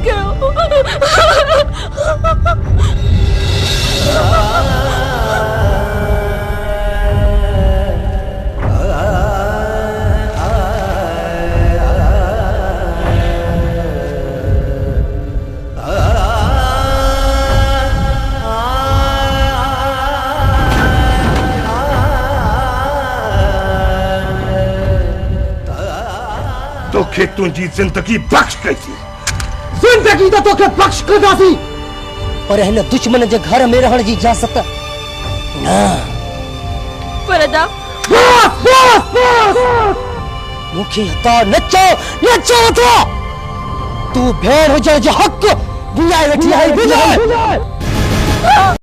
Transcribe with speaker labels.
Speaker 1: कयो।
Speaker 2: तोखे तुझी जिंदगी बख्श कई।
Speaker 3: जिंदगी तो तोखे बख्श कदासी, पर हिन दुश्मन जे घर में रहण जी इजाजत ना।
Speaker 1: पर दा
Speaker 3: बस बस बस मुखे हता नचो तो तू भेड़ हो जो हक बुलाए वेठी आई बुलाए।